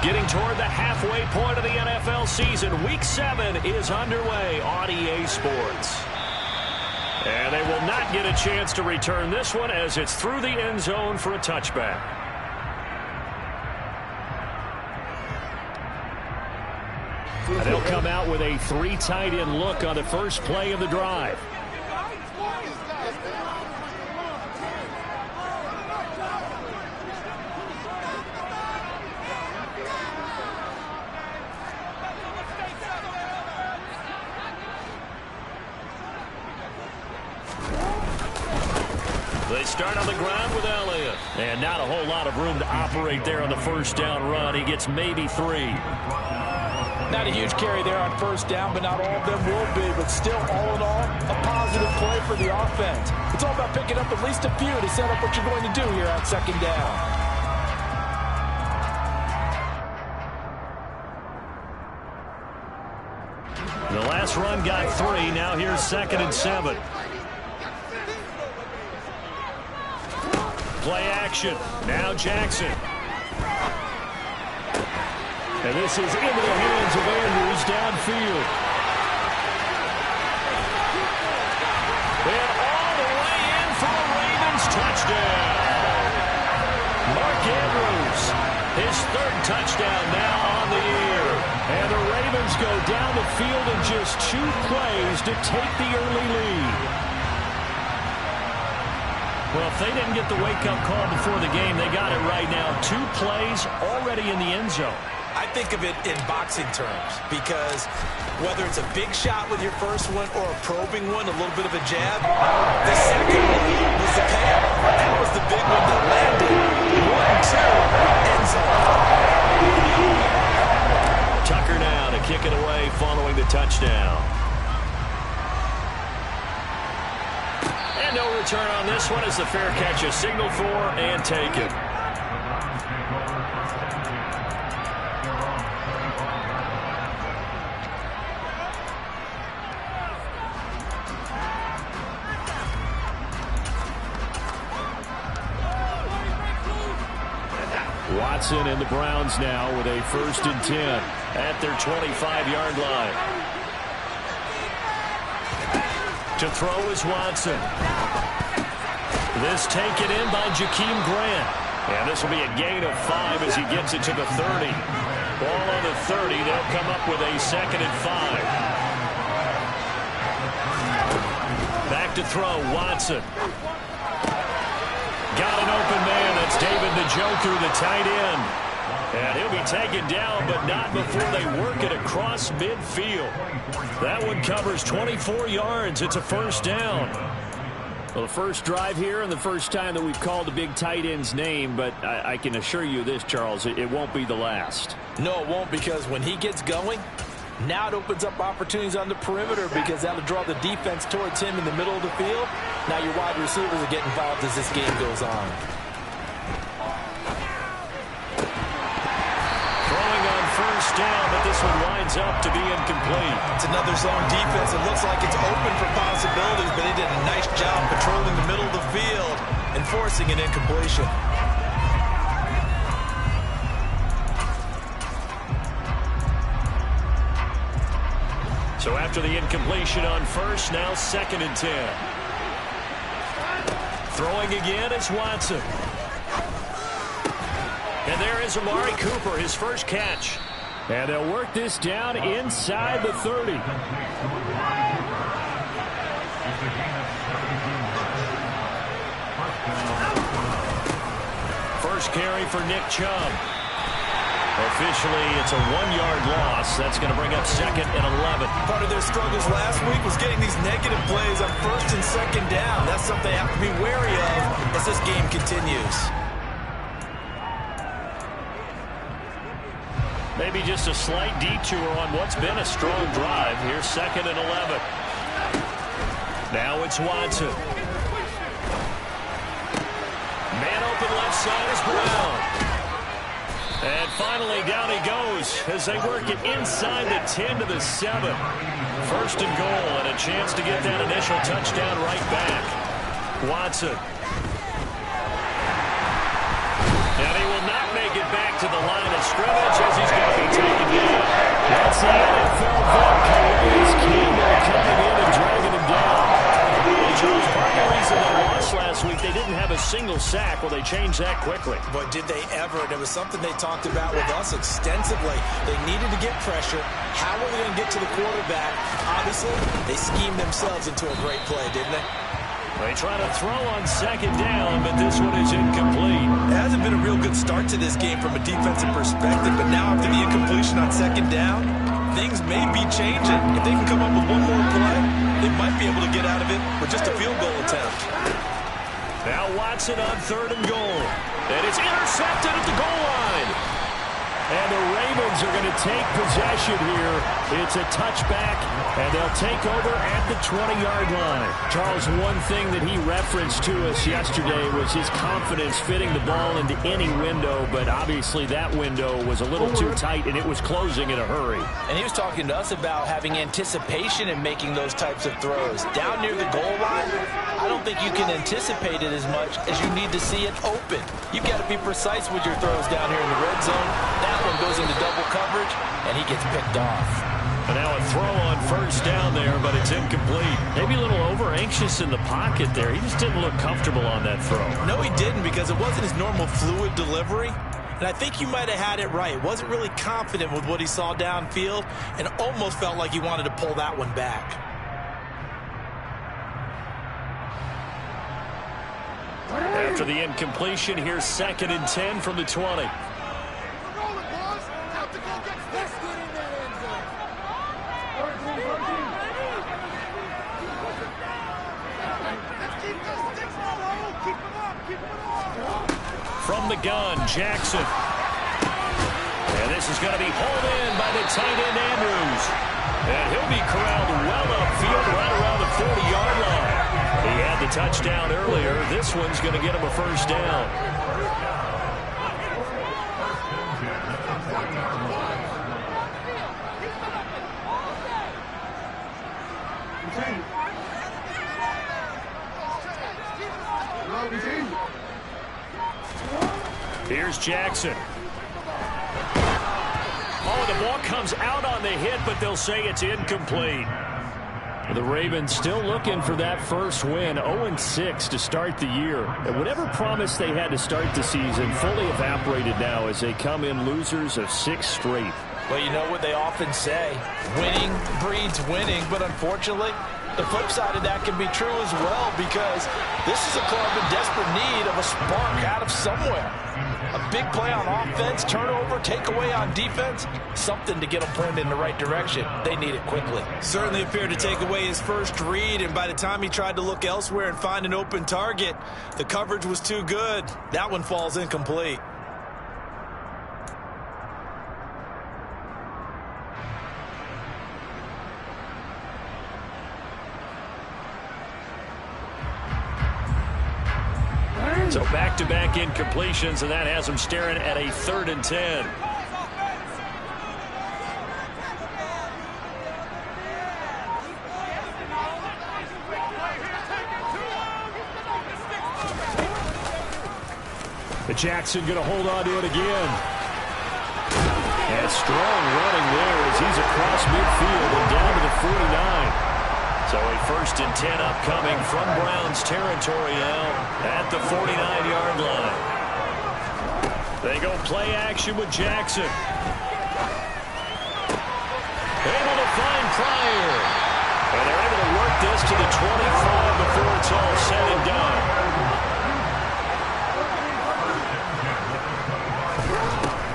Getting toward the halfway point of the NFL season. Week 7 is underway on EA Sports. And they will not get a chance to return this one as it's through the end zone for a touchback. And they'll come out with a 3 tight end look on the first play of the drive. They start on the ground with Elliott. And not a whole lot of room to operate there on the first down run. He gets maybe 3. Not a huge carry there on first down, but not all of them will be. But still, all in all, a positive play for the offense. It's all about picking up at least a few to set up what you're going to do here on second down. The last run got 3. Now here's 2nd and 7. Play action. Now Jackson. And this is into the hands of Andrews downfield. And all the way in for the Ravens touchdown. Mark Andrews, his 3rd touchdown now on the year. And the Ravens go down the field in just 2 plays to take the early lead. Well, if they didn't get the wake-up call before the game, they got it right now. 2 plays already in the end zone. I think of it in boxing terms because whether it's a big shot with your first one or a probing one, a little bit of a jab, the second one was the payoff. That was the big one that landed. 1-2, end zone. Tucker now to kick it away following the touchdown. And no return on this one as the fair catch is signaled for and taken. Watson and the Browns now with a 1st and 10 at their 25-yard line. To throw is Watson. This taken in by Jakeem Grant. And this will be a gain of 5 as he gets it to the 30. Ball on the 30. They'll come up with a 2nd and 5. Back to throw, Watson. Got an open man. That's David Njoku, the tight end. And he'll be taken down, but not before they work it across midfield. That one covers 24 yards. It's a 1st down. Well, the first drive here and the first time that we've called the big tight end's name, but I can assure you this, Charles, it won't be the last. No, it won't, because when he gets going, now it opens up opportunities on the perimeter because that'll draw the defense towards him in the middle of the field. Now your wide receivers will get involved as this game goes on. Throwing on first down, but this one winds up to be incomplete. It's another zone defense. It looks like it's open for possibilities, but he did a nice job patrolling the middle of the field and forcing an incompletion. So after the incompletion on first, now 2nd and 10. Throwing again is Watson. And there is Amari Cooper, his first catch. And they'll work this down inside the 30. First carry for Nick Chubb. Officially, it's a 1-yard loss. That's going to bring up 2nd and 11. Part of their struggles last week was getting these negative plays on 1st and 2nd down. That's something they have to be wary of as this game continues. Maybe just a slight detour on what's been a strong drive. Here's 2nd and 11. Now it's Watson. Man open left side is Brown. And finally, down he goes as they work it inside the 10 to the 7. 1st and goal and a chance to get that initial touchdown right back. Watson. And he will not make it back to the line of scrimmage as he's going to be taken down. That's the NFL vet, Calais Campbell, coming in and dragging him down. Well, Charles, part of the reason they lost last week, they didn't have a single sack. Well, they changed that quickly. But did they ever? And it was something they talked about with us extensively. They needed to get pressure. How were they going to get to the quarterback? Obviously, they schemed themselves into a great play, didn't they? They try to throw on second down, but this one is incomplete. It hasn't been a real good start to this game from a defensive perspective, but now after the incompletion on second down, things may be changing. If they can come up with one more play, they might be able to get out of it with just a field goal attempt. Now Watson on third and goal. And it's intercepted at the goal line. And the Ravens are going to take possession here. It's a touchback, and they'll take over at the 20-yard line. Charles, one thing that he referenced to us yesterday was his confidence fitting the ball into any window, but obviously that window was a little too tight, and it was closing in a hurry. And he was talking to us about having anticipation in making those types of throws. Down near the goal line, I don't think you can anticipate it as much as you need to see it open. You've got to be precise with your throws down here in the red zone. That one goes into double coverage, and he gets picked off. And now a throw on first down there, but it's incomplete. Maybe a little over-anxious in the pocket there. He just didn't look comfortable on that throw. No, he didn't, because it wasn't his normal fluid delivery. And I think you might have had it right. Wasn't really confident with what he saw downfield, and almost felt like he wanted to pull that one back. After the incompletion, here's 2nd and 10 from the 20. From the gun, Jackson. And this is going to be hauled in by the tight end, Andrews. And he'll be corralled well upfield right around the 40-yard line. He had the touchdown earlier. This one's going to get him a first down. Here's Jackson. Oh, the ball comes out on the hit, but they'll say it's incomplete. The Ravens still looking for that first win, 0-6 to start the year. And whatever promise they had to start the season fully evaporated now as they come in losers of 6 straight. Well, you know what they often say, winning breeds winning, but unfortunately, the flip side of that can be true as well, because this is a club in desperate need of a spark out of somewhere. A big play on offense, turnover, takeaway on defense, something to get them pointed in the right direction. They need it quickly. Certainly appeared to take away his first read, and by the time he tried to look elsewhere and find an open target, the coverage was too good. That one falls incomplete. So back-to-back incompletions, and that has them staring at a 3rd and 10. But Jackson going to hold on to it again. And strong running there as he's across midfield and down to the 49. So a 1st and 10 upcoming from Browns territory now at the 49-yard line. They go play action with Jackson. Able to find Pryor. And they're able to work this to the 25 before it's all said and done.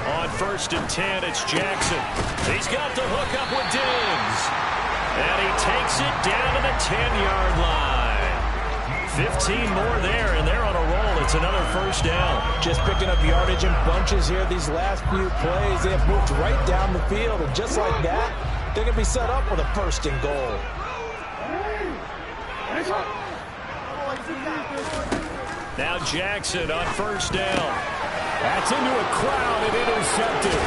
On 1st and 10, it's Jackson. He's got the hook up with Diggs. And he takes it down to the 10-yard line. 15 more there, and they're on a roll. It's another first down. Just picking up yardage in bunches here these last few plays. They have moved right down the field, and just like that, they're going to be set up with a 1st and goal. Now Jackson on 1st down. That's into a crowd and intercepted.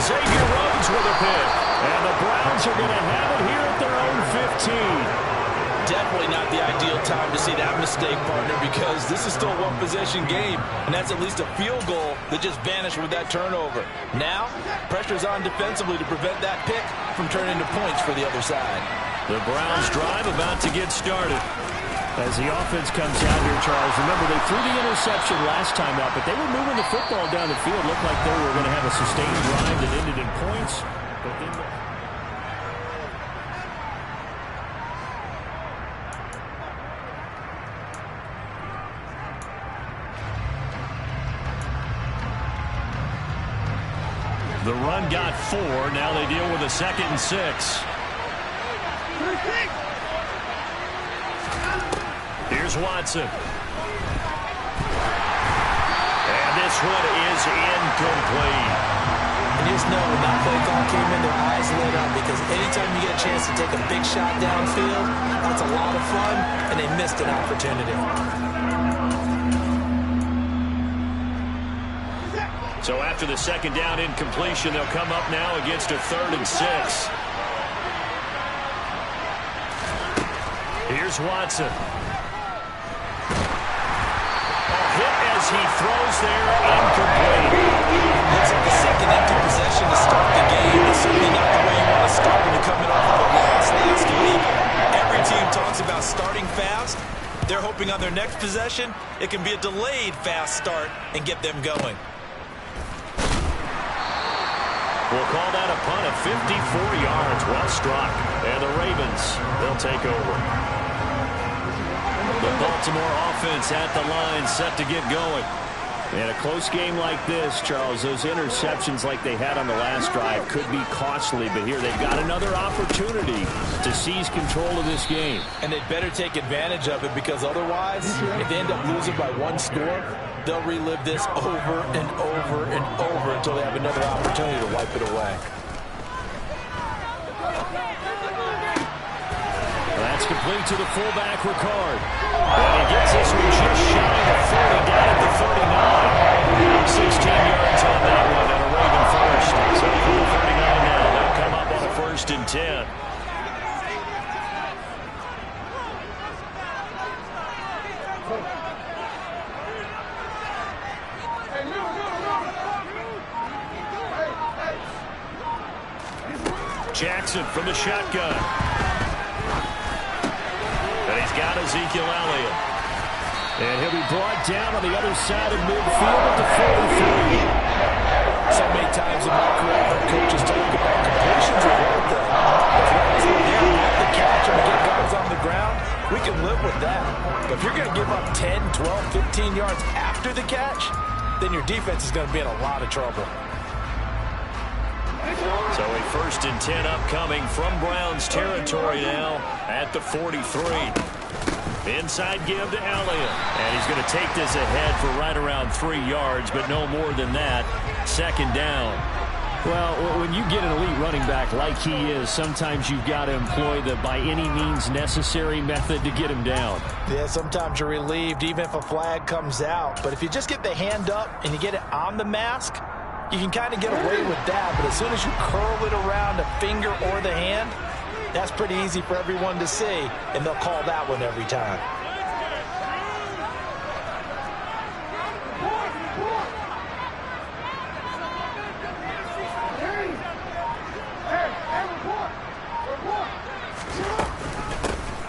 Xavier Rhodes with a pick. And the Browns are going to have it here at their own 15. definitely not the ideal time to see that mistake, partner, because this is still a one-possession game, and that's at least a field goal that just vanished with that turnover. Now, pressure's on defensively to prevent that pick from turning into points for the other side. The Browns drive about to get started. As the offense comes out here, Charles, remember they threw the interception last time out, but they were moving the football down the field. Looked like they were going to have a sustained drive that ended in points. But then the run got 4. Now they deal with a 2nd and 6. Here's Watson. And this one is incomplete. And you just know when that play call came in, their eyes lit up, because anytime you get a chance to take a big shot downfield, that's a lot of fun, and they missed an opportunity. So after the 2nd down incompletion, they'll come up now against a 3rd and 6. Here's Watson. Hit as he throws there, incomplete. Looks like the 2nd empty possession to start the game. It's certainly not the way you want to start when you're coming off of a loss last week. Every team talks about starting fast. They're hoping on their next possession, it can be a delayed fast start and get them going. We'll call that a punt of 54 yards. Well struck. And the Ravens, they'll take over. The Baltimore offense at the line, set to get going. In a close game like this, Charles, those interceptions like they had on the last drive could be costly, but here they've got another opportunity to seize control of this game. And they'd better take advantage of it, because otherwise, if they end up losing by 1 score, they'll relive this over and over and over until they have another opportunity to wipe it away. That's complete to the fullback, Ricard. And he gets this one just shy of 40, down at the 39. 16 yards on that one, and a Raven first. So from the 39 now, they'll come up on a 1st and 10. Jackson from the shotgun. And he's got Ezekiel Elliott. And he'll be brought down on the other side of midfield at the 43. So many times in my career, our coaches talk about completions are worth it. As long as we're there at the catch and we get guys on the ground, we can live with that. But if you're going to give up 10, 12, 15 yards after the catch, then your defense is going to be in a lot of trouble. So a 1st and 10 upcoming from Browns territory now at the 43. Inside give to Elliott. And he's going to take this ahead for right around 3 yards, but no more than that. 2nd down. Well, when you get an elite running back like he is, sometimes you've got to employ the by any means necessary method to get him down. Yeah, sometimes you're relieved even if a flag comes out. But if you just get the hand up and you get it on the mask, you can kind of get away with that, but as soon as you curl it around the finger or the hand, that's pretty easy for everyone to see, and they'll call that one every time.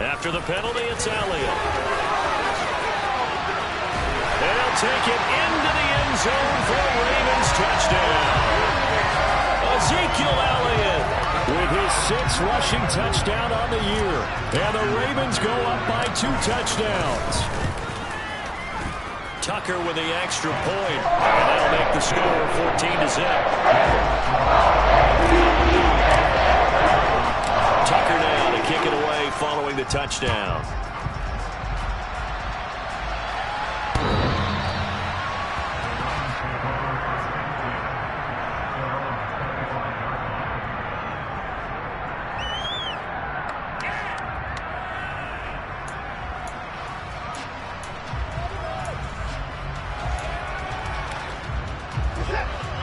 After the penalty, it's Elliott. They'll take it into the end zone for a Ravens touchdown. Ezekiel Elliott with his 6th rushing touchdown on the year. And the Ravens go up by 2 touchdowns. Tucker with the extra point. And that'll make the score 14-0. Tucker now to kick it away following the touchdown.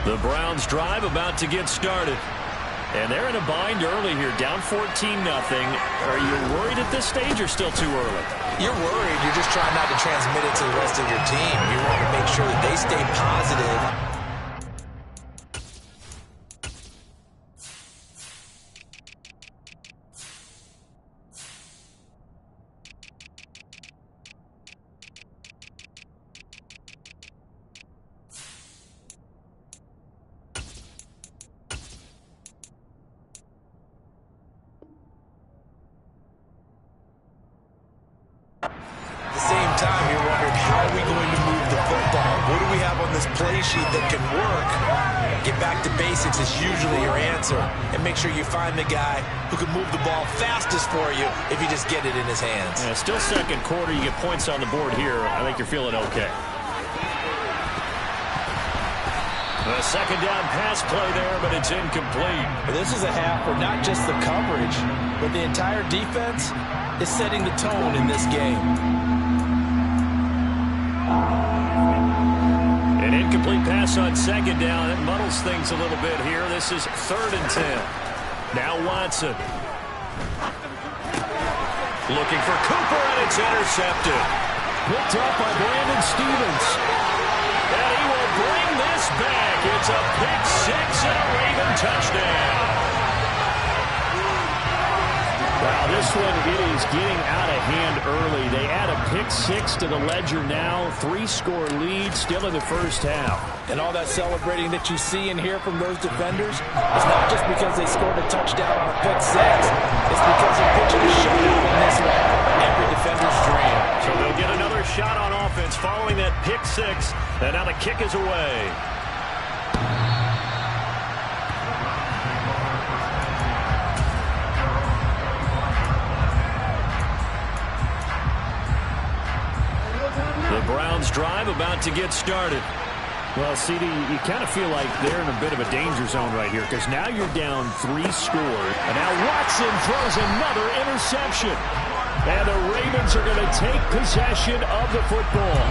The Browns drive about to get started. And they're in a bind early here, down 14-0. Are you worried at this stage or still too early? You're worried. You're just trying not to transmit it to the rest of your team. You want to make sure that they stay positive. Play sheet that can work. Get back to basics is usually your answer. And make sure you find the guy who can move the ball fastest for you if you just get it in his hands. Yeah, still second quarter. You get points on the board here. I think you're feeling okay. A second down pass play there, but it's incomplete. This is a half where not just the coverage, but the entire defense is setting the tone in this game. An incomplete pass on second down. It muddles things a little bit here. This is 3rd and 10. Now Watson. Looking for Cooper, and it's intercepted. Picked up by Brandon Stephens. And he will bring this back. It's a pick six and a Raven touchdown. Wow, this one, it is getting out of hand early. They add a pick six to the ledger now. 3-score lead still in the first half. And all that celebrating that you see and hear from those defenders is not just because they scored a touchdown on a pick six. It's because they're pitching a shutout in this one. Every defender's dream. So they'll get another shot on offense following that pick six. And now the kick is away. The Browns drive about to get started. Well, CD, you kind of feel like they're in a bit of a danger zone right here because now you're down 3 scores. And now Watson throws another interception. And the Ravens are going to take possession of the football.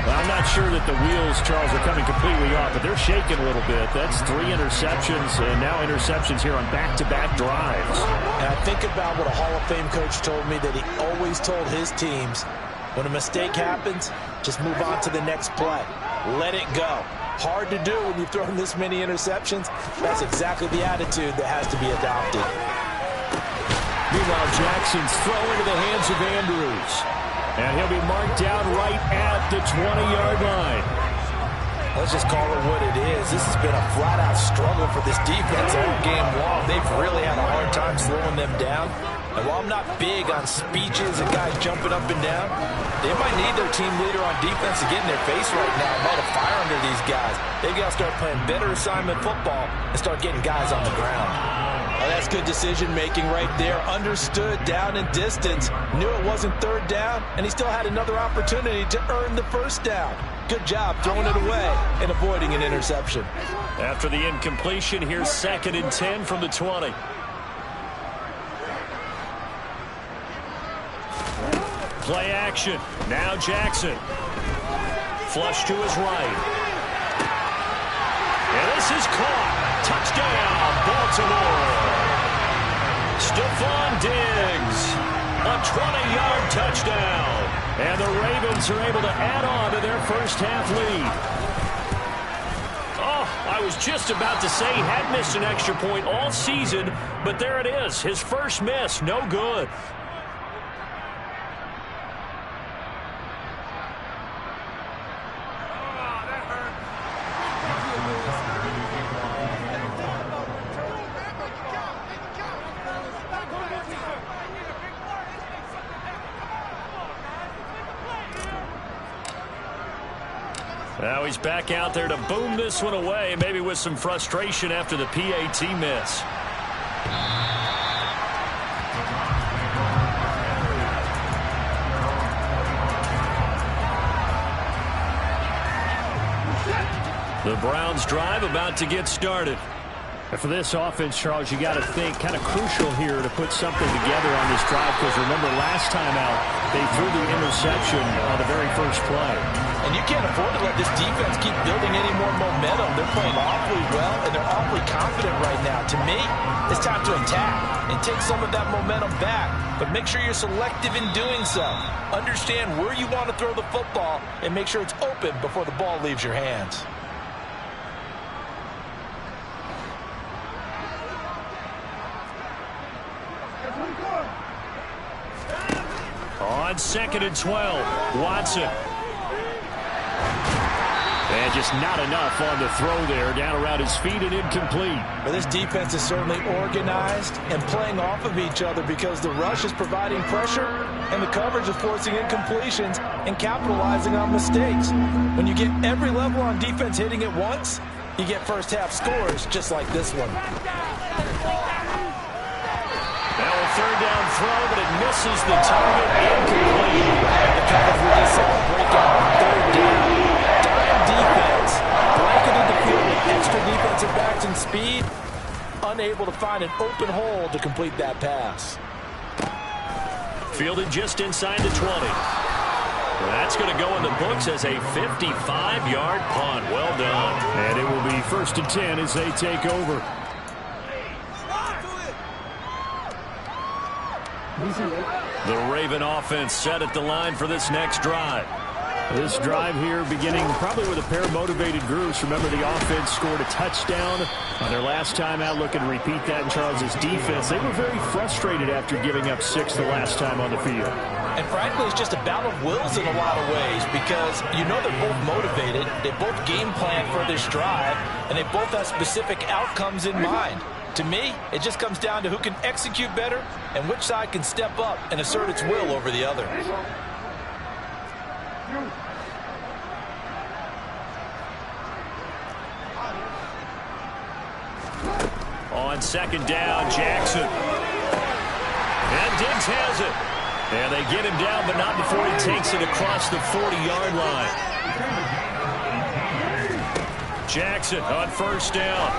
Well, I'm not sure that the wheels, Charles, are coming completely off, but they're shaking a little bit. That's 3 interceptions and now interceptions here on back-to-back drives. And I think about what a Hall of Fame coach told me that he always told his teams, when a mistake happens, just move on to the next play. Let it go. Hard to do when you've thrown this many interceptions. That's exactly the attitude that has to be adopted. Meanwhile, Jackson's throw into the hands of Andrews. And he'll be marked down right at the 20-yard line. Let's just call it what it is. This has been a flat-out struggle for this defense all game long. They've really had a hard time slowing them down. And while I'm not big on speeches and guys jumping up and down, they might need their team leader on defense to get in their face right now and light a fire under these guys. They've got to start playing better assignment football and start getting guys on the ground. Oh, that's good decision-making right there. Understood down and distance. Knew it wasn't 3rd down, and he still had another opportunity to earn the 1st down. Good job throwing it away and avoiding an interception. After the incompletion, here's 2nd and 10 from the 20. Play action. Now Jackson. Flush to his right. And this is caught. Touchdown, Baltimore. Stephon Diggs. A 20-yard touchdown. And the Ravens are able to add on to their first half lead. Oh, I was just about to say he had missed an extra point all season, but there it is. His first miss, no good. Now he's back out there to boom this one away, maybe with some frustration after the PAT miss. The Browns drive about to get started. And for this offense, Charles, you got to think kind of crucial here to put something together on this drive because remember last time out, they threw the interception on the very first play. And you can't afford to let this defense keep building any more momentum. They're playing awfully well, and they're awfully confident right now. To me, it's time to attack and take some of that momentum back. But make sure you're selective in doing so. Understand where you want to throw the football and make sure it's open before the ball leaves your hands. On 2nd and 12, Watson. And just not enough on the throw there, down around his feet and incomplete. Well, this defense is certainly organized and playing off of each other because the rush is providing pressure and the coverage is forcing incompletions and capitalizing on mistakes. When you get every level on defense hitting at once, you get first half scores just like this one. Now a third down throw, but it misses the target, incomplete. The coverage we just saw break out on third down. Dime defense, blanketed the field with extra defensive backs and speed, unable to find an open hole to complete that pass. Fielded just inside the 20. That's going to go in the books as a 55-yard punt. Well done. And it will be 1st and 10 as they take over. The Raven offense set at the line for this next drive. This drive here beginning probably with a pair of motivated groups. Remember, the offense scored a touchdown on their last time out. Looking to repeat that in Charles's defense. They were very frustrated after giving up 6 the last time on the field. And frankly, it's just a battle of wills in a lot of ways because you know they're both motivated. They both game plan for this drive, and they both have specific outcomes in mind. To me, it just comes down to who can execute better and which side can step up and assert its will over the other. On 2nd down, Jackson. And Diggs has it. And they get him down, but not before he takes it across the 40-yard line. Jackson on 1st down.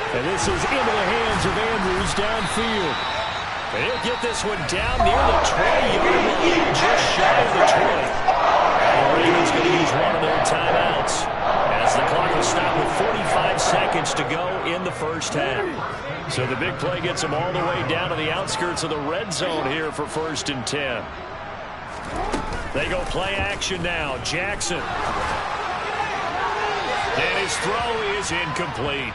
And this is into the hands of Andrews downfield. And he'll get this one down near the 20-yard line, just shy of the 20. And the Ravens going to use one of their timeouts as the clock will stop with 45 seconds to go in the first half. So the big play gets them all the way down to the outskirts of the red zone here for 1st and 10. They go play action now. Jackson. And his throw is incomplete.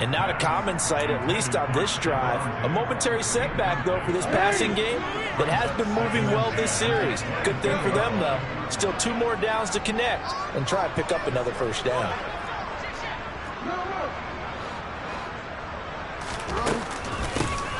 And not a common sight, at least on this drive. A momentary setback, though, for this passing game that has been moving well this series. Good thing for them, though. Still 2 more downs to connect and try to pick up another first down.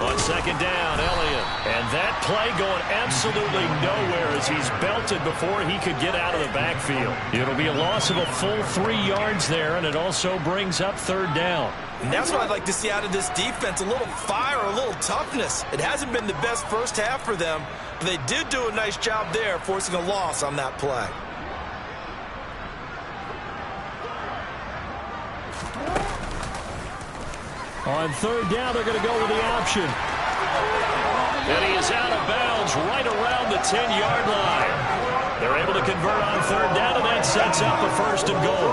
On 2nd down, Elliott. And that play going absolutely nowhere as he's belted before he could get out of the backfield. It'll be a loss of a full 3 yards there, and it also brings up 3rd down. And that's what I'd like to see out of this defense, a little fire, a little toughness. It hasn't been the best first half for them, but they did do a nice job there, forcing a loss on that play. On 3rd down, they're going to go with the option. And he is out of bounds right around the 10-yard line. They're able to convert on 3rd down, and that sets up a 1st and goal.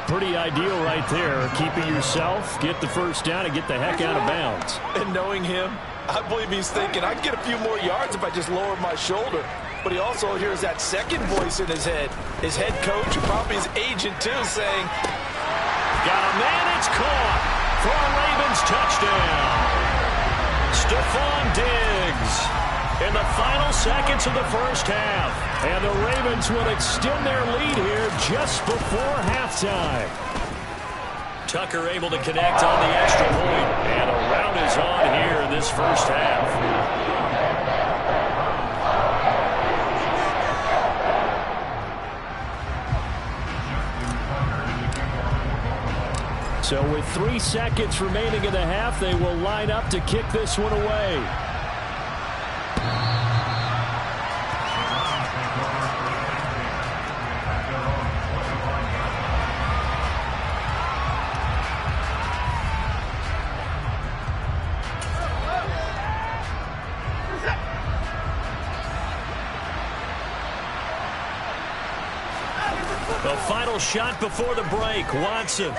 Pretty ideal right there. Keep it yourself, get the 1st down, and get the heck out of bounds. And knowing him, I believe he's thinking, I'd get a few more yards if I just lowered my shoulder. But he also hears that second voice in his head. His head coach, and probably his agent too, saying, got a man, it's caught. For a Ravens touchdown. Stephon Diggs in the final seconds of the first half. And the Ravens will extend their lead here just before halftime. Tucker able to connect on the extra point. And a rout is on here in this first half. So with 3 seconds remaining in the half, they will line up to kick this one away. The final shot before the break, Watson.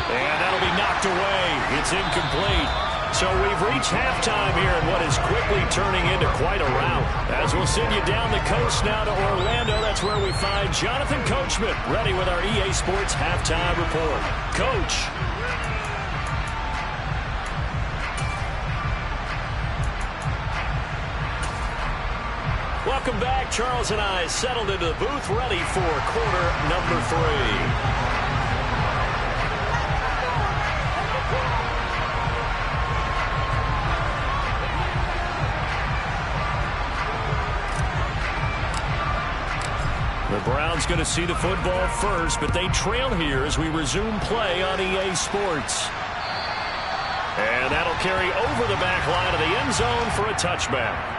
And that'll be knocked away. It's incomplete. So we've reached halftime here in what is quickly turning into quite a rout. As we'll send you down the coast now to Orlando, that's where we find Jonathan Coachman ready with our EA Sports Halftime Report. Coach. Welcome back. Charles and I settled into the booth, ready for quarter number 3. The Browns going to see the football first, but they trail here as we resume play on EA Sports. And that'll carry over the back line of the end zone for a touchback.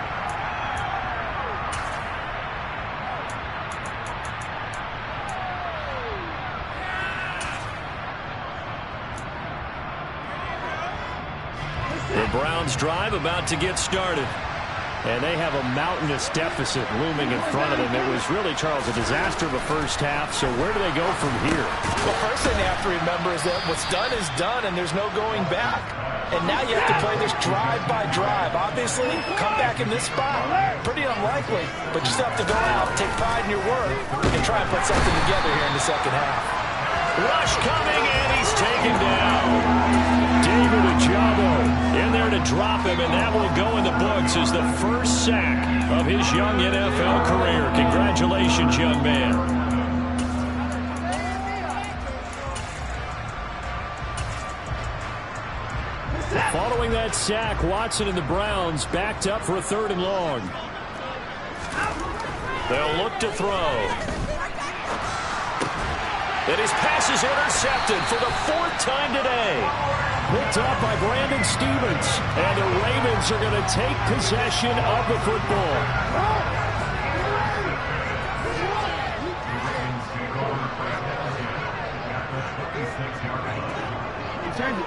The Browns drive about to get started. And they have a mountainous deficit looming in front of them. It was really, Charles, a disaster the first half. So where do they go from here? Well, first thing they have to remember is that what's done is done, and there's no going back. And now you have to play this drive by drive. Obviously, come back in this spot. Pretty unlikely, but you still have to go out, take pride in your work, and try and put something together here in the second half. Rush coming, and he's taken down. David Ojabo in there to drop him, and that will go in the books as the first sack of his young NFL career. Congratulations, young man. Following that sack, Watson and the Browns backed up for a 3rd and long. They'll look to throw. And his pass is intercepted for the 4th time today. Picked up by Brandon Stephens. And the Ravens are going to take possession of the football.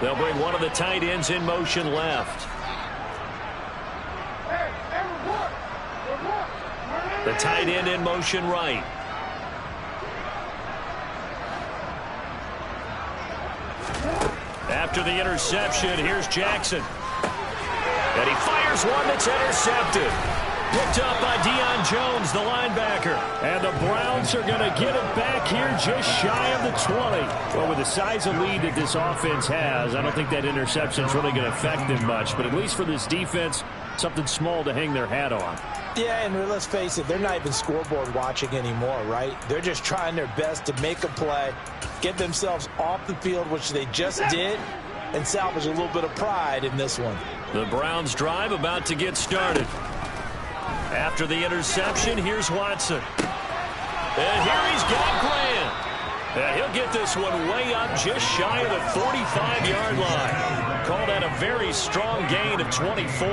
They'll bring one of the tight ends in motion left. The tight end in motion right. After the interception, here's Jackson. And he fires one that's intercepted. Picked up by Deion Jones, the linebacker. And the Browns are going to get it back here just shy of the 20. Well, with the size of lead that this offense has, I don't think that interception is really going to affect them much. But at least for this defense, something small to hang their hat on. Yeah, and let's face it, they're not even scoreboard watching anymore, right? They're just trying their best to make a play, get themselves off the field, which they just did, and salvage a little bit of pride in this one. The Browns drive about to get started. After the interception, here's Watson. And here he's got Grant. And he'll get this one way up just shy of the 45-yard line. Call that a very strong gain of 24.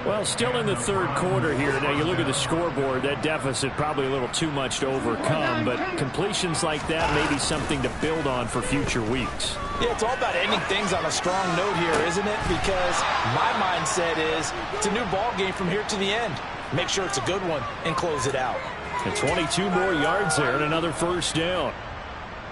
Well, still in the 3rd quarter here. Now, you look at the scoreboard, that deficit probably a little too much to overcome, but completions like that may be something to build on for future weeks. Yeah, it's all about ending things on a strong note here, isn't it? Because my mindset is it's a new ball game from here to the end. Make sure it's a good one and close it out. And 22 more yards there and another first down.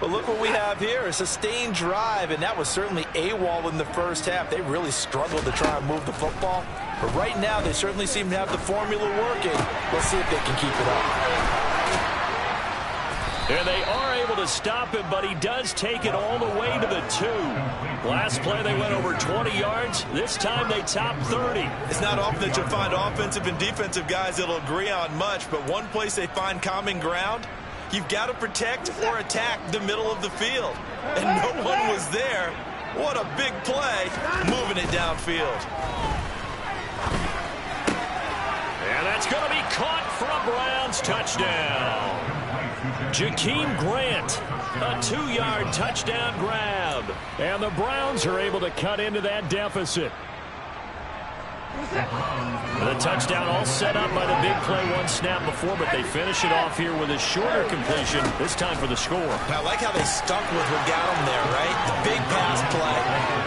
But look what we have here, a sustained drive, and that was certainly AWOL in the first half. They really struggled to try and move the football. But right now, they certainly seem to have the formula working. Let's see if they can keep it up. And they are able to stop him, but he does take it all the way to the 2. Last play, they went over 20 yards. This time, they top 30. It's not often that you'll find offensive and defensive guys that'll agree on much, but one place they find common ground, you've got to protect or attack the middle of the field. And no one was there. What a big play, moving it downfield. And that's going to be caught for a Browns touchdown. Jakeem Grant, a 2-yard touchdown grab. And the Browns are able to cut into that deficit. The touchdown all set up by the big play one snap before, but they finish it off here with a shorter completion, this time for the score. I like how they stuck with what got them there, right? The big pass play,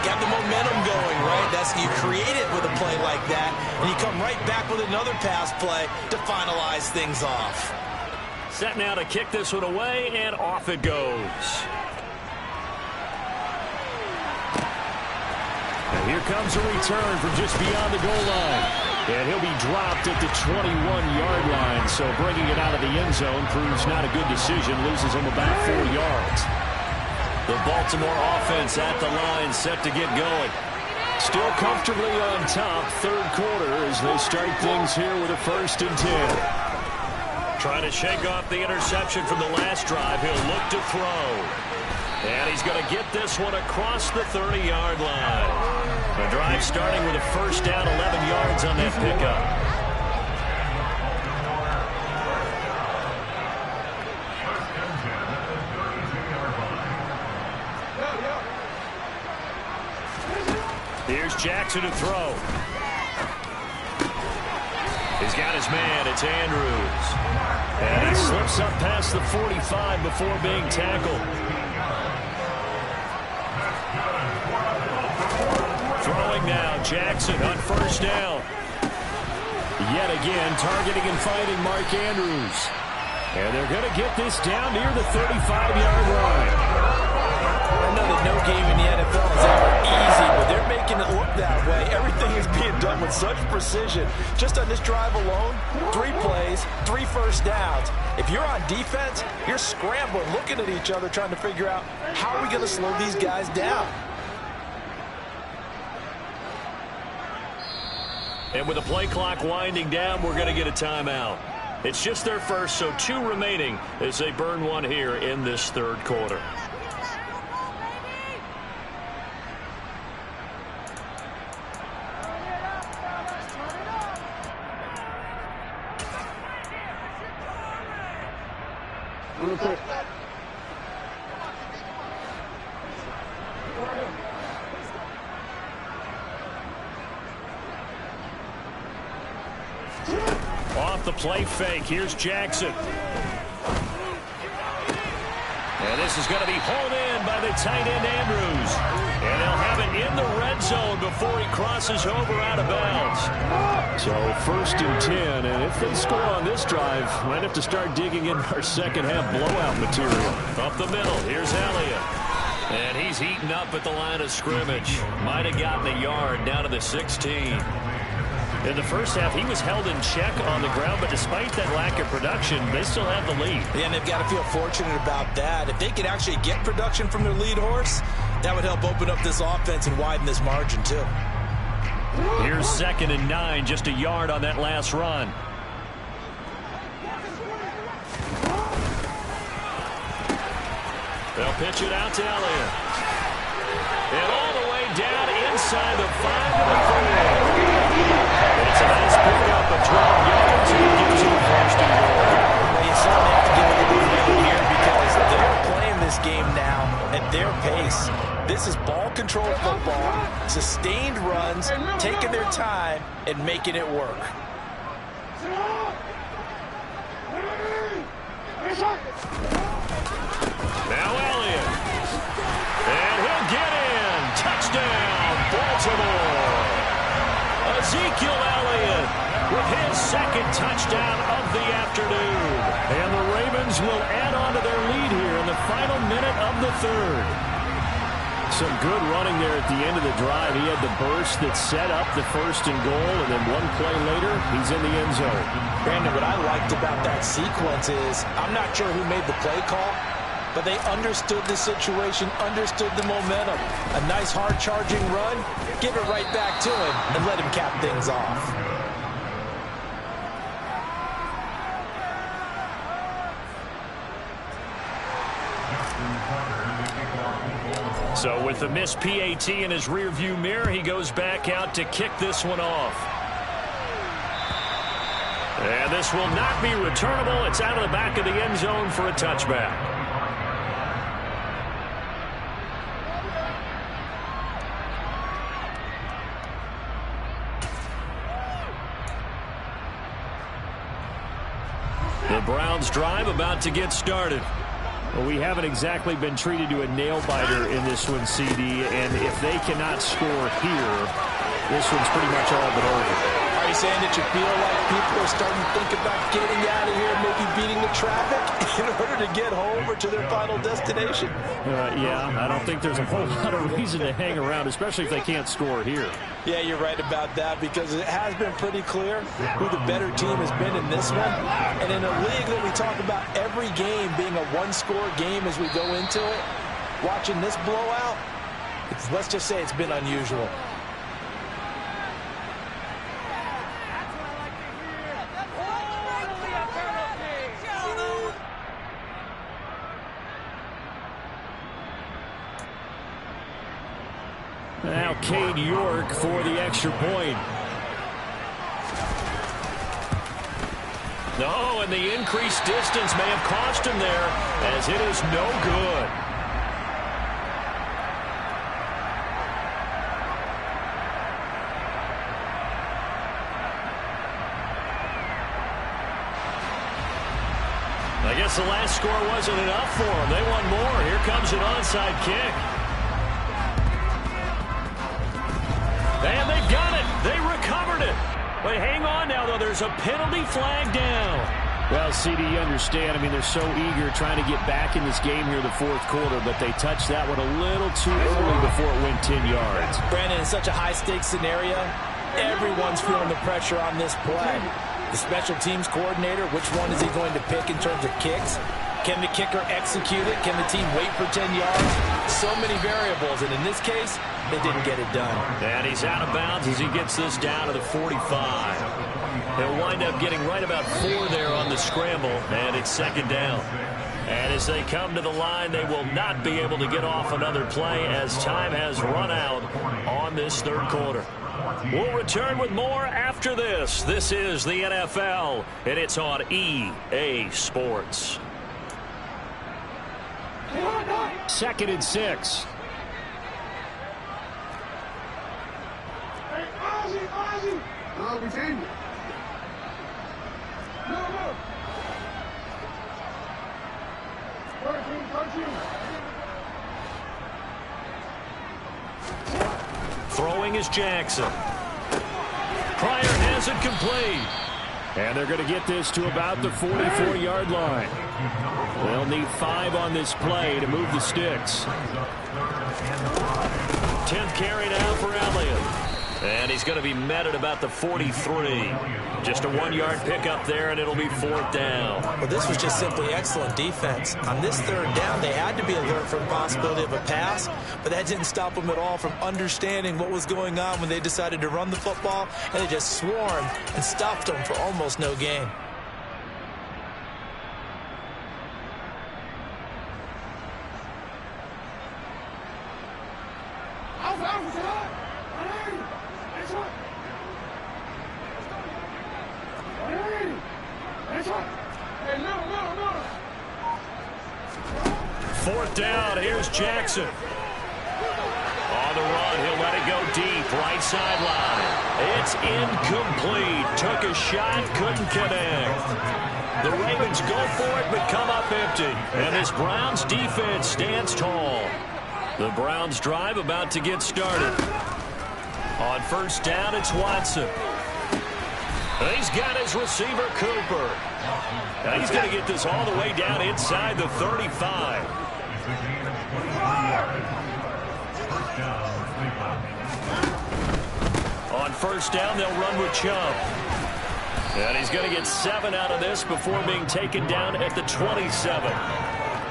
got the momentum going, right? That's, you create it with a play like that, and you come right back with another pass play to finalize things off. Set now to kick this one away, and off it goes. And here comes a return from just beyond the goal line. And he'll be dropped at the 21-yard line. So bringing it out of the end zone proves not a good decision. Loses him about 4 yards. The Baltimore offense at the line, set to get going. Still comfortably on top, third quarter, as they start things here with a 1st and 10. Trying to shake off the interception from the last drive. He'll look to throw. And he's going to get this one across the 30-yard line. The drive starting with a 1st down, 11 yards on that pickup. Here's Jackson to throw. He's got his man. It's Andrews. And he slips up past the 45 before being tackled. Throwing now, Jackson on 1st down. Yet again, targeting and fighting Mark Andrews. And they're going to get this down near the 35-yard line. I know that no game in the NFL is ever easy, but they're making it look that way. Everything is being done with such precision. Just on this drive alone, 3 plays, 3 first downs. If you're on defense, you're scrambling, looking at each other, trying to figure out how are we going to slow these guys down. And with the play clock winding down, we're going to get a timeout. It's just their first, so 2 remaining as they burn one here in this third quarter. Off the play fake, here's Jackson. And this is going to be hauled in by the tight end Andrews. And they'll have it in the red zone before he crosses over out of bounds. So 1st and 10, and if they score on this drive, might have to start digging in our second half blowout material. Up the middle, here's Elliott. And he's heating up at the line of scrimmage. Might have gotten a yard down to the 16. In the first half, he was held in check on the ground, but despite that lack of production, they still have the lead. Yeah, and they've got to feel fortunate about that. If they could actually get production from their lead horse, that would help open up this offense and widen this margin, too. Here's 2nd and 9, just a yard on that last run. They'll pitch it out to Elliott. And all the way down inside the 5 to the 4. It's a nice pickup of 12 yards, and it gives him 1st and goal. Well, you certainly have to give it a little bit here because they're playing this game now at their pace. This is ball control football, sustained runs, taking their time, and making it work. Now Elliott. And he'll get in. Touchdown, Baltimore. Ezekiel Elliott with his 2nd touchdown of the afternoon. And the Ravens will add on to their lead here in the final minute of the 3rd. Some good running there at the end of the drive. He had the burst that set up the 1st and goal, and then one play later, he's in the end zone. Brandon, what I liked about that sequence is I'm not sure who made the play call, but they understood the situation, understood the momentum. A nice hard-charging run, give it right back to him, and let him cap things off. So with the missed PAT in his rearview mirror, he goes back out to kick this one off. And this will not be returnable. It's out of the back of the end zone for a touchback. The Browns drive about to get started. Well, we haven't exactly been treated to a nail-biter in this one, CD, and if they cannot score here, this one's pretty much all but over. Are you saying that you feel like people are starting to think about getting out of here, maybe beating the traffic in order to get home or to their final destination? Yeah, I don't think there's a whole lot of reason to hang around, especially if they can't score here. Yeah, you're right about that, because it has been pretty clear who the better team has been in this one. And in a league that we talk about every game being a one-score game as we go into it, watching this blowout, let's just say it's been unusual. Now Cade York for the extra point. No, and the increased distance may have cost him there, as it is no good. I guess the last score wasn't enough for them. They want more. Here comes an onside kick. And they've got it. They recovered it. But hang on now, though. There's a penalty flag down. Well, CD, you understand. I mean, they're so eager trying to get back in this game here in the fourth quarter, but they touched that one a little too early before it went 10 yards. Brandon, in such a high-stakes scenario, everyone's feeling the pressure on this play. The special teams coordinator, which one is he going to pick in terms of kicks? Can the kicker execute it? Can the team wait for 10 yards? So many variables, and in this case, they didn't get it done. And he's out of bounds as he gets this down to the 45. He'll wind up getting right about 4 there on the scramble, and it's second down. And as they come to the line, they will not be able to get off another play as time has run out on this third quarter. We'll return with more after this. This is the NFL, and it's on EA Sports. 2nd and 6. Throwing is Jackson. Pryor has it complete. And they're going to get this to about the 44-yard line. They'll need 5 on this play to move the sticks. 10th carry now for Elliott. And he's going to be met at about the 43. Just a 1-yard pickup there, and it'll be 4th down. Well, this was just simply excellent defense. On this 3rd down, they had to be alert for the possibility of a pass, but that didn't stop them at all from understanding what was going on when they decided to run the football, and they just swarmed and stopped them for almost no gain. Fourth down, here's Jackson. On the run, he'll let it go deep, right sideline. It's incomplete. Took a shot, couldn't connect. The Ravens go for it, but come up empty. And this Browns defense stands tall. The Browns drive about to get started. On first down, it's Watson. He's got his receiver, Cooper. Now he's going to get this all the way down inside the 35. On first down, they'll run with Chubb. And he's going to get 7 out of this before being taken down at the 27.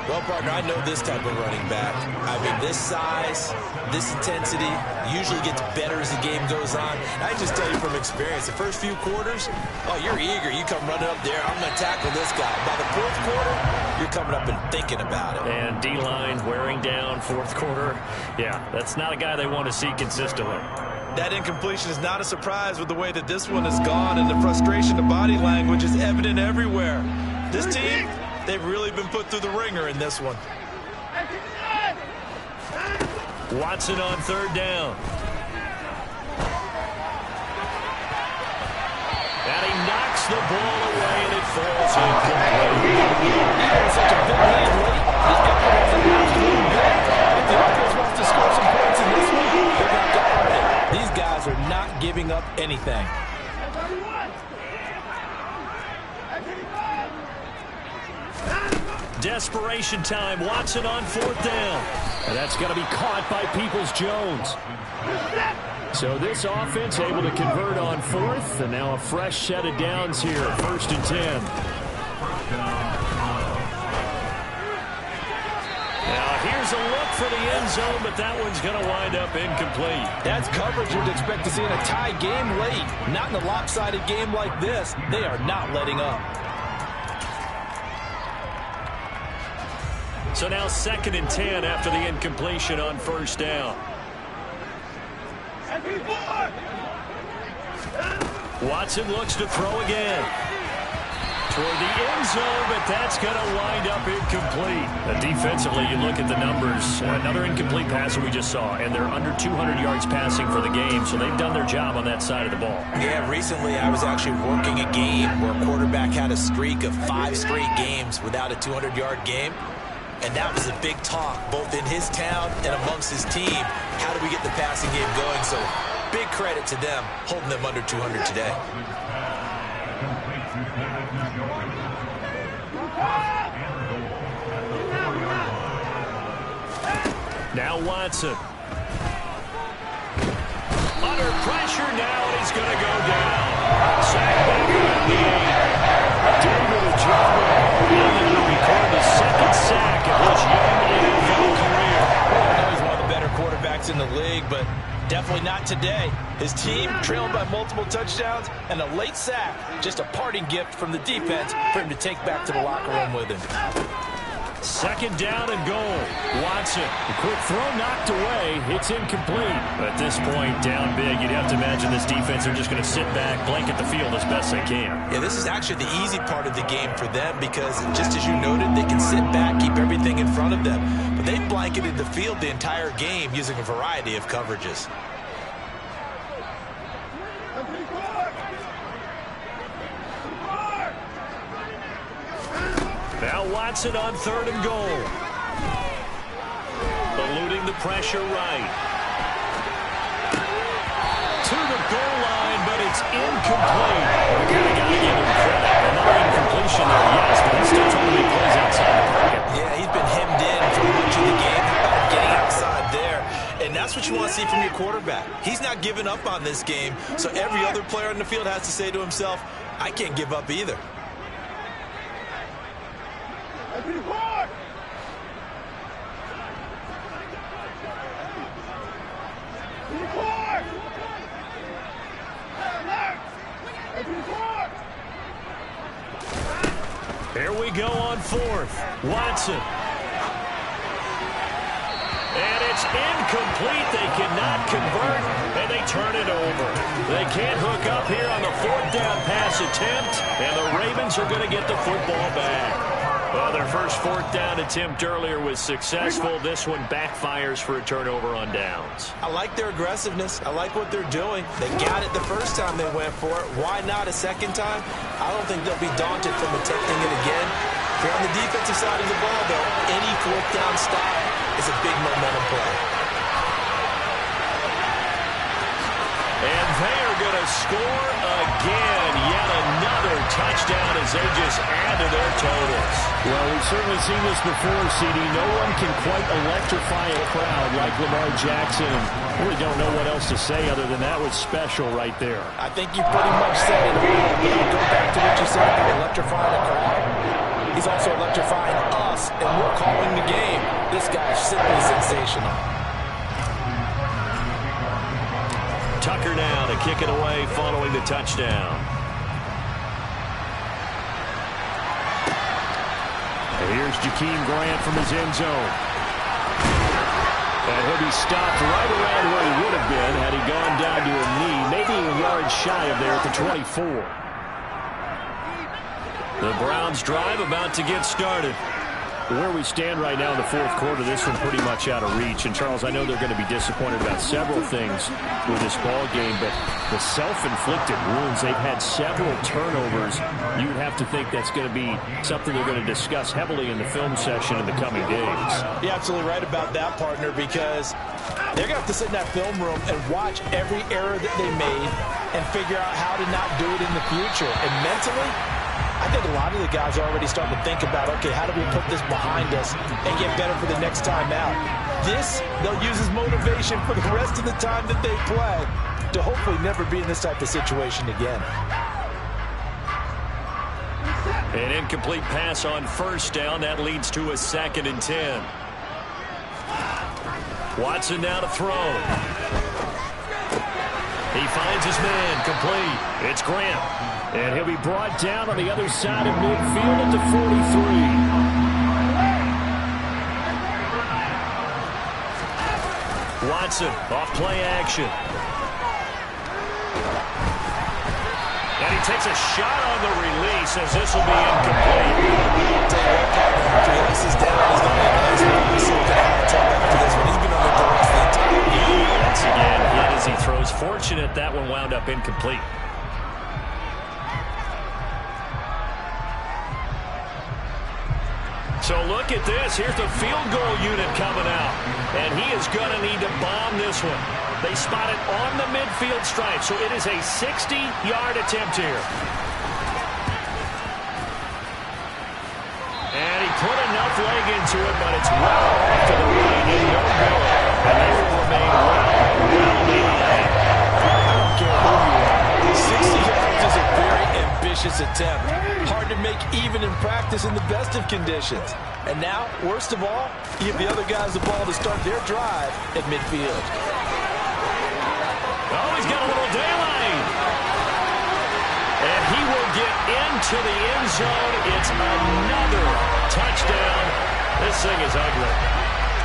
Well, partner, I know this type of running back. I mean, this size, this intensity usually gets better as the game goes on. And I just tell you from experience, the first few quarters, oh, you're eager. You come running up there, I'm going to tackle this guy. By the 4th quarter, you're coming up and thinking about it. And D-line wearing down 4th quarter. Yeah, that's not a guy they want to see consistently. That incompletion is not a surprise with the way that this one has gone, and the frustration, the body language is evident everywhere. This team, they've really been put through the ringer in this one. Watson on 3rd down. And he knocks the ball away, and it falls incomplete. Such a big lead late. The effort hasn't matched a little bit. If the offense wants to score some points in this one, they're going to go. These guys are not giving up anything. Desperation time. Watson on 4th down. And that's going to be caught by Peoples-Jones. So this offense able to convert on 4th, and now a fresh set of downs here, 1st and 10. Now here's a look for the end zone, but that one's going to wind up incomplete. That's coverage you'd expect to see in a tie game late. Not in a lopsided game like this. They are not letting up. So now 2nd and 10 after the incompletion on 1st down. Watson looks to throw again. Toward the end zone, but that's going to wind up incomplete. Defensively, you look at the numbers. Another incomplete pass that we just saw, and they're under 200 yards passing for the game, so they've done their job on that side of the ball. Yeah, recently I was actually working a game where a quarterback had a streak of 5 straight games without a 200-yard game. And that was a big talk, both in his town and amongst his team. How do we get the passing game going? So big credit to them, holding them under 200 today. Now Watson. Under pressure now, and he's going to go down. Sack back around the 8. David Ojabo able to record the 2nd sack of his young NFL career. I know he's one of the better quarterbacks in the league, but definitely not today. His team trailed by multiple touchdowns, and a late sack, just a parting gift from the defense for him to take back to the locker room with him. 2nd down and goal. Watson. A quick throw knocked away. It's incomplete. At this point, down big, you'd have to imagine this defense are just going to sit back, blanket the field as best they can. Yeah, this is actually the easy part of the game for them because, just as you noted, they can sit back, keep everything in front of them. But they've blanketed the field the entire game using a variety of coverages. Now Watson on 3rd and goal. Eluding the pressure right. To the goal line, but it's incomplete. We kind of got to give him credit. Another incompletion there, yes, but he still trying to make plays outside the pocket. Yeah, he's been hemmed in for much of the game. How about getting outside there? And that's what you want to see from your quarterback. He's not giving up on this game, so every other player on the field has to say to himself, I can't give up either. Here we go on 4th. Watson. And it's incomplete. They cannot convert, and they turn it over. They can't hook up here on the 4th down pass attempt, and the Ravens are going to get the football back. Well, their first 4th down attempt earlier was successful. This one backfires for a turnover on downs. I like their aggressiveness. I like what they're doing. They got it the first time they went for it. Why not a second time? I don't think they'll be daunted from attempting it again. If you're on the defensive side of the ball, though, any 4th down stop is a big momentum play. And they are going to score again. Yet another touchdown as they just add to their totals. Well, we've certainly seen this before, CD. No one can quite electrify a crowd like Lamar Jackson. Really don't know what else to say other than that was special right there. I think you pretty much said it all. But I'll go back to what you said about electrifying a crowd. He's also electrifying us, and we're calling the game. This guy is simply sensational. Tucker now to kick it away following the touchdown. And here's Jakeem Grant from his end zone. And he'll be stopped right around where he would have been had he gone down to a knee, maybe a yard shy of there at the 24. The Browns drive about to get started. Where we stand right now in the 4th quarter, this one pretty much out of reach. And, Charles, I know they're going to be disappointed about several things with this ball game, but the self-inflicted wounds, they've had several turnovers. You would have to think that's going to be something they're going to discuss heavily in the film session in the coming days. You're absolutely right about that, partner, because they're going to have to sit in that film room and watch every error that they made and figure out how to not do it in the future. And mentally, I I think a lot of the guys are already starting to think about, okay, how do we put this behind us and get better for the next time out? This, they'll use as motivation for the rest of the time that they play to hopefully never be in this type of situation again. An incomplete pass on first down. That leads to a 2nd and 10. Watson now to throw. He finds his man, complete. It's Grant. And he'll be brought down on the other side of midfield at the 43. Watson off play action. And he takes a shot on the release as this will be incomplete. This is down. He's going to make a nice release. So after this one, he's been on the rest of the entire game. Once again, hit as he throws. Fortunate that one wound up incomplete. So look at this. Here's the field goal unit coming out. And he is going to need to bomb this one. They spot it on the midfield stripe. So it is a 60-yard attempt here. And he put enough leg into it, but it's well off to the right. And no good. And they will remain well behind. I don't care who you are. 60 yards is a very ambitious attempt. Hard to make even in practice in the best of conditions. And now, worst of all, you give the other guys the ball to start their drive at midfield. Oh, he's got a little daylight. And he will get into the end zone. It's another touchdown. This thing is ugly.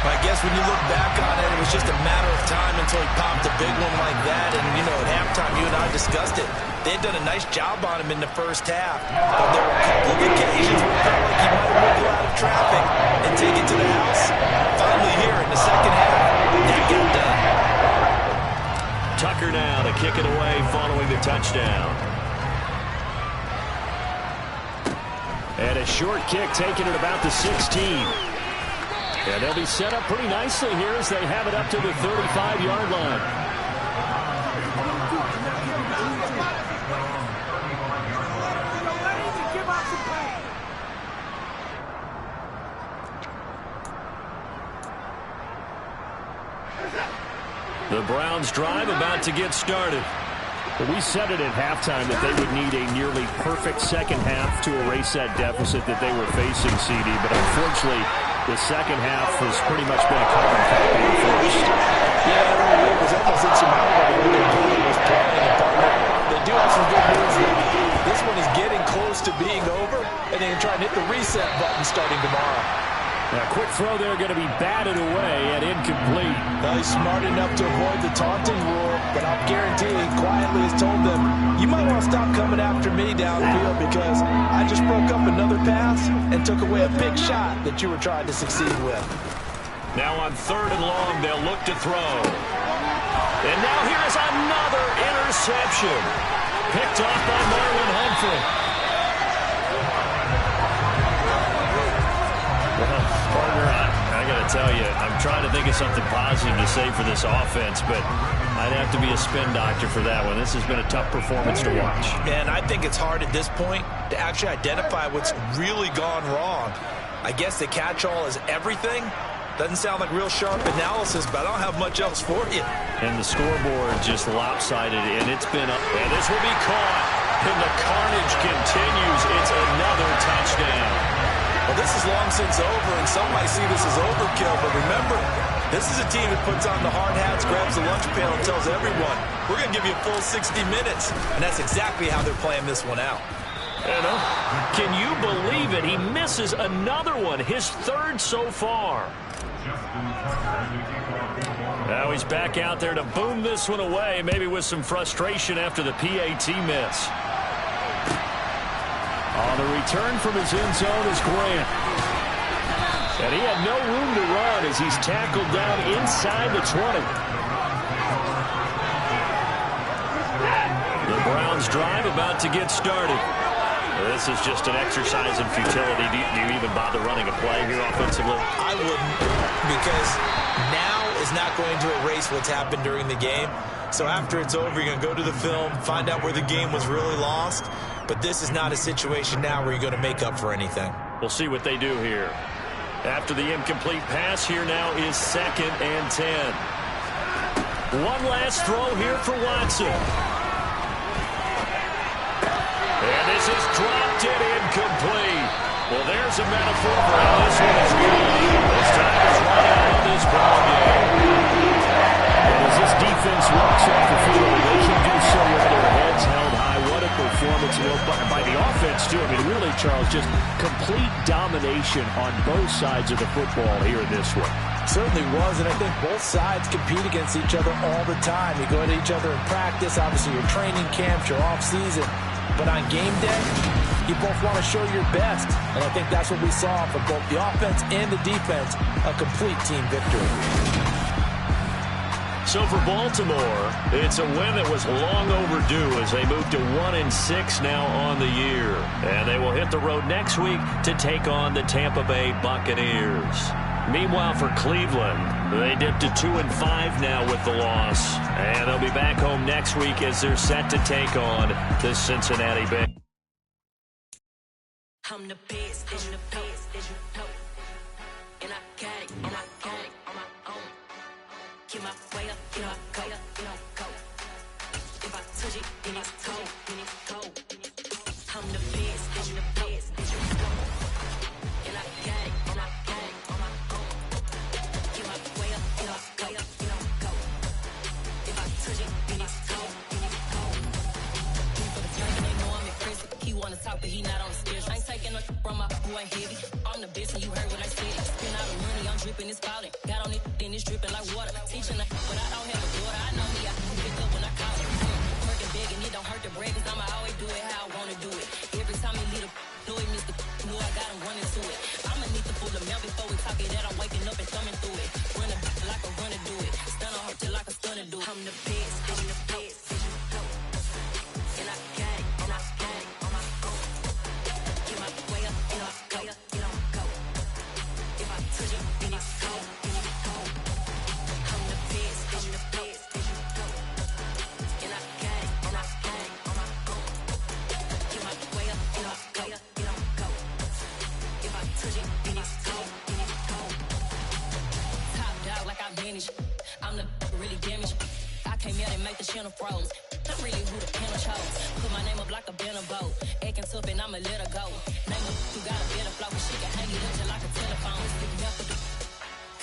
I guess when you look back on it, it was just a matter of time until he popped a big one like that. And, you know, at halftime, you and I discussed it. They had done a nice job on him in the first half. But there were a couple of occasions where it felt like he might have wiggled out of traffic and take it to the house. Finally here in the second half, that got done. Tucker now to kick it away following the touchdown. And a short kick taken at about the 16. And they'll be set up pretty nicely here as they have it up to the 35-yard line. The Browns drive about to get started. We said it at halftime that they would need a nearly perfect second half to erase that deficit that they were facing, CD. But unfortunately, the second half has pretty much been a carbon copy of the first. Yeah, it was almost insurmountable when their opponent was playing a partner. They do have some good news that this one is getting close to being over, and they can try and hit the reset button starting tomorrow. A quick throw there going to be batted away and incomplete. Well, he's smart enough to avoid the taunting rule, but I'll guarantee he quietly has told them, you might want to stop coming after me downfield because I just broke up another pass and took away a big shot that you were trying to succeed with. Now on 3rd and long, they'll look to throw. And now here is another interception. Picked off by Marlon Humphrey. Partner, I got to tell you, I'm trying to think of something positive to say for this offense, but I'd have to be a spin doctor for that one. This has been a tough performance to watch. And I think it's hard at this point to actually identify what's really gone wrong. I guess the catch-all is everything. Doesn't sound like real sharp analysis, but I don't have much else for you. And the scoreboard just lopsided, and it's been up. And this will be caught, and the carnage continues. It's another touchdown. Well, this is long since over, and some might see this as overkill, but remember, this is a team that puts on the hard hats, grabs the lunch pail, and tells everyone, we're going to give you a full 60 minutes, and that's exactly how they're playing this one out. Can you believe it? He misses another one, his 3rd so far. Now he's back out there to boom this one away, maybe with some frustration after the PAT miss. On the return from his end zone is Grant. And he had no room to run as he's tackled down inside the 20. The Browns drive about to get started. This is just an exercise in futility. Do you even bother running a play here offensively? I wouldn't, because now is not going to erase what's happened during the game. So after it's over, you're going to go to the film, find out where the game was really lost, But this is not a situation now where you're going to make up for anything. We'll see what they do here. After the incomplete pass, here now is 2nd and 10. One last throw here for Watson. And this is dropped and incomplete. Well, there's a metaphor for how this one is going. This time is right out of this ball game. And as this defense walks off the field, they can do so with their heads held high. What a performance by the offense, too. I mean, really, Charles, just complete domination on both sides of the football here in this one. Certainly was, and I think both sides compete against each other all the time. You go at each other in practice, obviously your training camps, your off-season. But on game day, you both want to show your best. And I think that's what we saw from both the offense and the defense, a complete team victory. So for Baltimore, it's a win that was long overdue as they move to 1-6 now on the year. And they will hit the road next week to take on the Tampa Bay Buccaneers. Meanwhile, for Cleveland, they dipped to 2-5 now with the loss. And they'll be back home next week as they're set to take on the Cincinnati Bengals. I'm the best, as you know. And I got it on my own. Get my way up, get my go. If I touch it, then it's cold. I'm the best, as you know. And I got it on my own. Get my way up, get my go. If I touch it, then it's cold. For the drink, they know I'm impressive. He wanna talk, but he not on the schedule. I ain't taking no from my boy heavy. I'm the best, and you heard what I said. Spend all the money, I'm dripping, it's falling. Got on it, then it's dripping like water. Teaching her, but I don't have a daughter. I know me, I can pick up when I call her. Working big, and it don't hurt the bread, cause I'ma always do it how I wanna do it. Every time he lead a know he missed the know I got him running to it. I'ma need to pull the mail before we talk it that I'm waking up and thumbing through it. Running like a runner do it. Stun on her till like a stunner do it. I'm the best, I'm the best, and I got it on my own. Get my way up, get my go. If I touch it, then it's cold. I'm the best, I'm the best, and I got it on my own. Get my way up, get my go. If I touch it, then it's cold. Top dog like I manage. I'm the really damaged. I came out and make the channel froze. I'm really who the panel chose. Put my name up like a banner boat. Acting tough and I'ma let her go. Name her who got a better flow. Cause she can hang it up just like a telephone.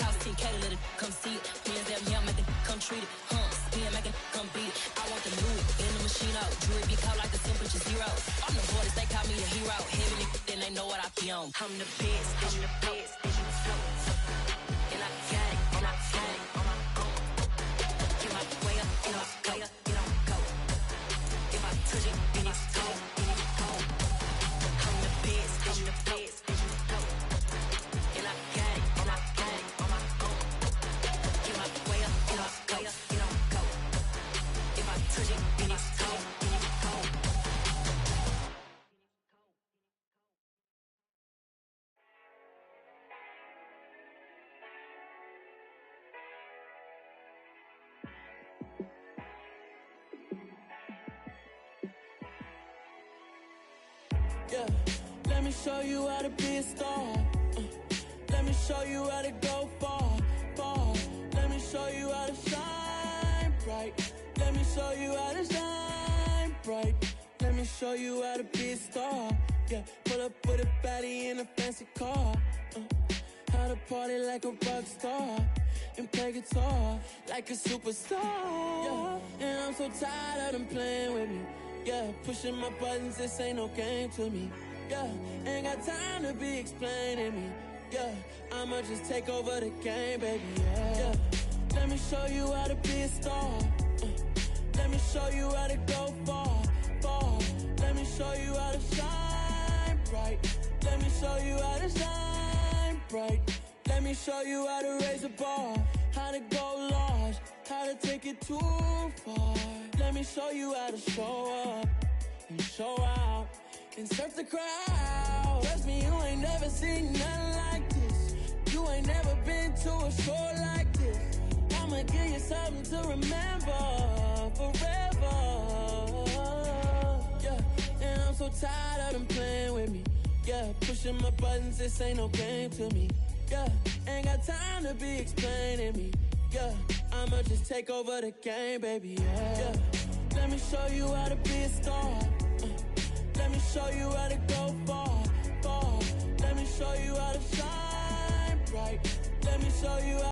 Cost 10K to let it come see it. Hands up, yeah, make it come treat it. Spin, make it come beat it. I want the Louis in the machine out. Jewelry be cold like the temperature 0. I'm the boys, they call me a hero. Heavy then they know what I be on. I'm the best, I'm the best. And I got it on my own. Get my way up, get my go. If I touch it, then it's cold. I'm the best, I'm the best. And I got it on my own. Get my way up, get my go. If I touch it, then it's cold. Yeah, let me show you how to be a star. Let me show you how to go far. Let me show you how to shine bright. Let me show you how to shine bright. Let me show you how to be a star. Yeah, pull up with a baddie in a fancy car. How to party like a rock star and play guitar like a superstar. Yeah, and I'm so tired of them playing with me. Yeah, pushing my buttons, this ain't no game to me. Yeah, ain't got time to be explaining me. Yeah, I'ma just take over the game, baby. Yeah, let me show you how to be a star. Let me show you how to go far. Let me show you how to shine bright. Let me show you how to shine bright. Let me show you how to raise a bar, how to go large, how to take it too far. Let me show you how to show up and show out and surf the crowd. Trust me, you ain't never seen nothing like this. You ain't never been to a show like this. I'ma give you something to remember forever. Yeah, and I'm so tired of them playing with me. Yeah, pushing my buttons, this ain't no game to me. Yeah, ain't got time to be explaining me. Yeah, I'ma just take over the game, baby. Yeah, let me show you how to be a star. Let me show you how to go far, far. Let me show you how to shine bright. Let me show you how